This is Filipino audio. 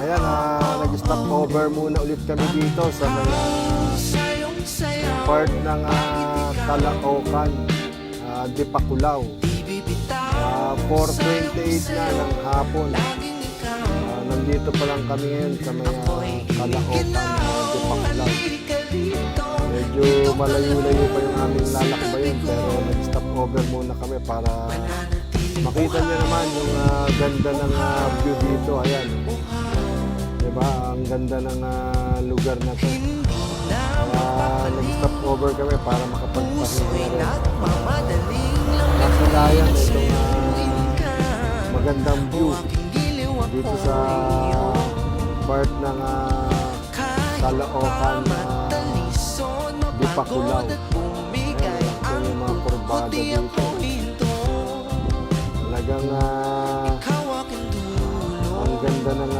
Ayan, nag-stop over muna ulit kami dito sa mga part ng Caloocan, Dipakulaw. 4:28 na ng hapon. Nandito pa lang kami ngayon sa mga Caloocan, Dipakulaw. Medyo malayo-layo pa yung aming lalakbayin pero nag-stop over muna kami para makita niyo naman yung ganda ng view dito. Ayan. Diba? Ang ganda ng lugar na to. Nag-stop over kami para makapagpahinga rin. Nakalayan itong magandang view dito sa part ng Caloocan, Dipakulaw. Ayan yung mga kurbada dito. Talagang ang ganda ng